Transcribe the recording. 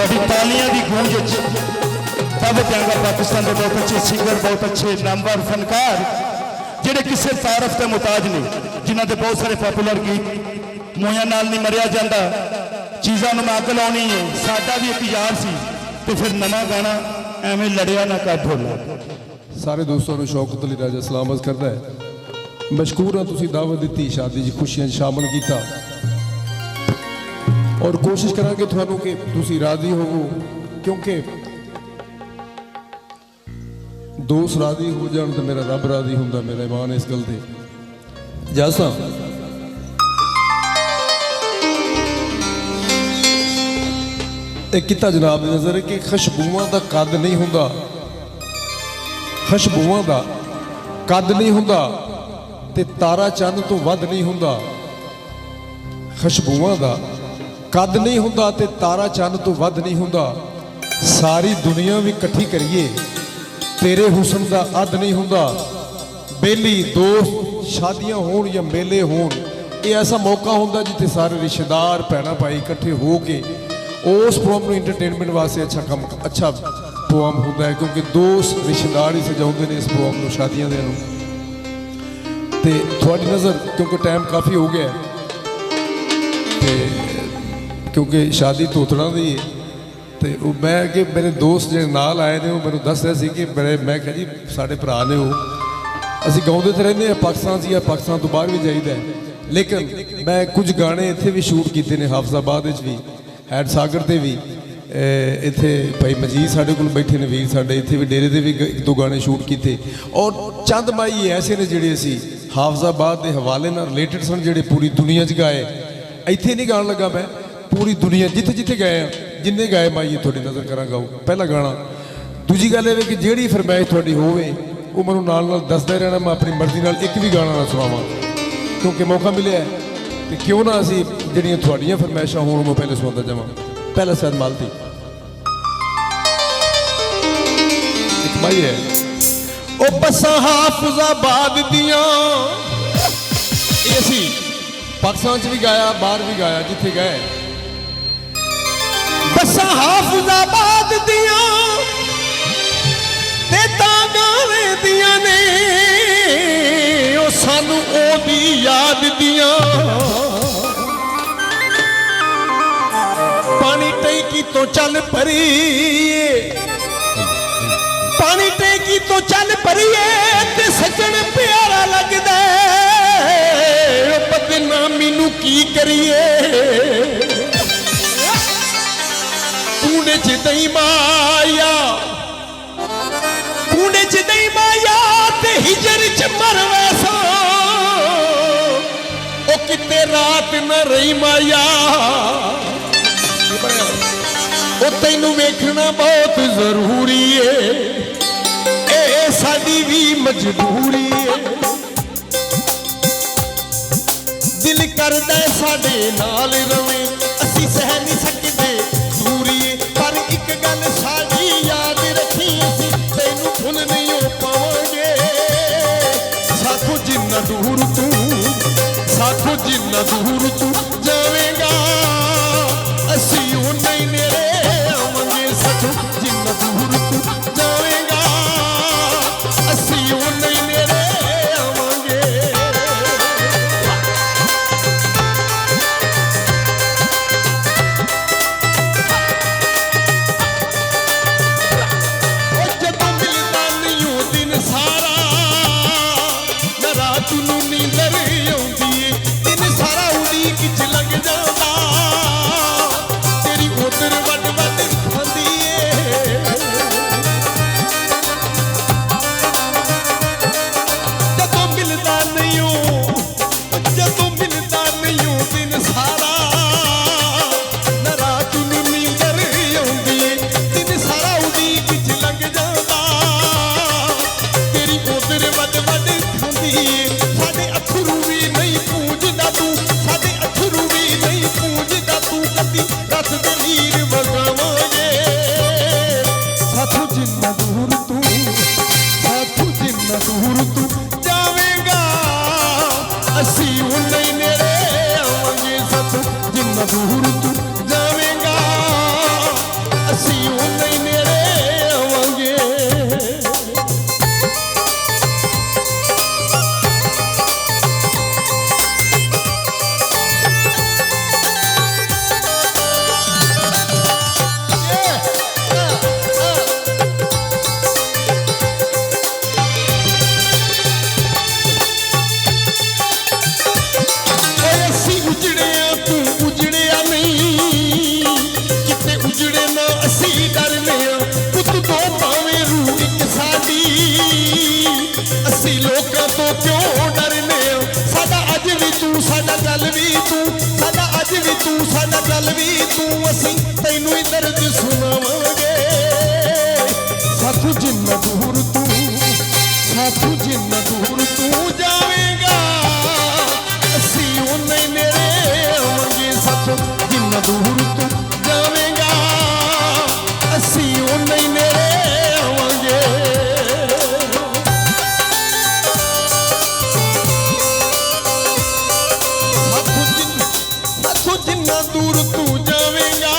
ਤੁਹਾਡੀ ਤਾਲੀਆਂ ਦੀ ਗੂੰਜ दब देंगे पाकिस्तान के बहुत अच्छे सिंगर बहुत अच्छे नामवर फनकार जिहड़े किसी तारफ के मुताज ने जिन्हों के बहुत सारे पॉपुलर गीत मोया नाल नहीं मरिया जाता चीज़ों में अग लानी है साडा भी एक यार सी तो फिर नवा गाना एवें लड़िया ना कर ढोला। सारे दोस्तों को शौकत अली राजा सलामत करता है। मशकूर हाँ तुसीं दावत दी शादी की खुशियां शामिल किया और कोशिश करांगे तुहानूं कि तुसीं राजी होवो क्योंकि दोस्त राजी हो जान तो मेरा रब राजी होंदा मेरा ईमान इस गल ते जासा एक किता जनाब दी नज़र है कि खुशबूआं दा कद नहीं हुंदा खुशबूआं दा कद नहीं हुंदा ते तारा चंद तो वध नहीं हुंदा खुशबूआं दा कद नहीं हुंदा ते तारा चंद तो वध नहीं हुंदा सारी दुनिया भी इकट्ठी करिए तेरे हुसन का अद नहीं हुंदा बेली दोस्त शादियां होण या मेले होण ये ऐसा मौका हुंदा जिथे सारे रिश्तेदार भैन भाई इकट्ठे हो के उस प्रोग्राम को इंटरटेनमेंट वास्ते अच्छा काम अच्छा प्रोग्राम होता है क्योंकि दोस्त रिश्तेदार ही सजाउंदे ने इस प्रोग्राम को शादियां दे ते थोड़ी नज़र क्योंकि टाइम काफ़ी हो गया ते क्योंकि शादी तोतड़ा दी तो मैं कि मेरे दोस्त जो नाल आए ने मैं दस रहे थे कि मैं कहा जी साढ़े भरा ने वो असी गाँव तो रहने पाकिस्तान से या पाकिस्तान तो बाहर भी जाइदा है लेकिन मैं कुछ गाने इत्थे भी शूट किए हैं हाफजाबाद भी हैड सागर से भी इत्थे भाई मजीद साढ़े को बैठे ने वीर साढ़े इत्थे भी डेरे से भी एक दो गाने शूट किए और चंद माई ऐसे ने जिहड़े असी हाफजाबाद के हवाले नाल रिलेटेड सन जिहड़े पूरी दुनिया च गाए इत्थे नहीं गाण लगा मैं पूरी दुनिया जिथे जिथे गए जिन्ने गाए मैं ये थोड़ी नज़र करा गाओ पहला गाना दूजी गल ये कि जिहड़ी फरमाइश थोड़ी होवे वो मैं नाल दसदा रहना मैं अपनी मर्जी नाल एक भी गाना ना सुनावां क्योंकि मौका मिले तो क्यों ना असी जिहड़ियां थोड़ियां फरमाइशां होण मैं पहले सुनाता जावां। पहला सैयद मालती एक भाई है ओ बसां हाफिजाबाद दियां ये असी पाकिस्तान च भी गाया बाहर भी गाया जिथे गए बसां हाफिजाबाद दियां ते तां गावे दियां ने ओ सानू ओदी याद दियां पानी टैंकी तो चल परीए पानी टैंकी तो चल परीए ते सजन प्यारा लगदा ओ बदनामी नू की करिए कूड़े च दई माया कूड़े च दई माया ते हिजर च मरवैसा ओ किते रात न रही माया ओ तैनू वेखना बहुत जरूरी है ए साडी भी मजबूरी है दिल करदा साडे नाल रवे असी सह नहीं सकते दूर तू साथों जिन्ना दूर तू जावेगा असी नहीं मेरे आवांगे साथों जिन्ना दूर तू जावेगा असी नहीं मेरे आवांगे ਵੀ ਤੂੰ ਅਸੀਂ ਤੈਨੂੰ ਹੀ ਦਰਦ ਸੁਣਾਵਾਂਗੇ। ਸਾਥੋਂ ਜਿੰਨਾ ਦੂਰ ਤੂੰ ਸਾਥੋਂ ਜਿੰਨਾ ਦੂਰ ਤੂੰ ਜਾਵੇਂਗਾ ਅਸੀਂ ਓਨੇ ਹੀ ਨੇੜੇ ਆਵਾਂਗੇ। ਸਾਥੋਂ ਜਿੰਨਾ ਦੂਰ ਤੂੰ ਜਾਵੇਂਗਾ ਅਸੀਂ ਓਨੇ ਹੀ ਨੇੜੇ ਆਵਾਂਗੇ। ਸਾਥੋਂ ਜਿੰਨਾ ਦੂਰ ਤੂੰ ਜਾਵੇਂਗਾ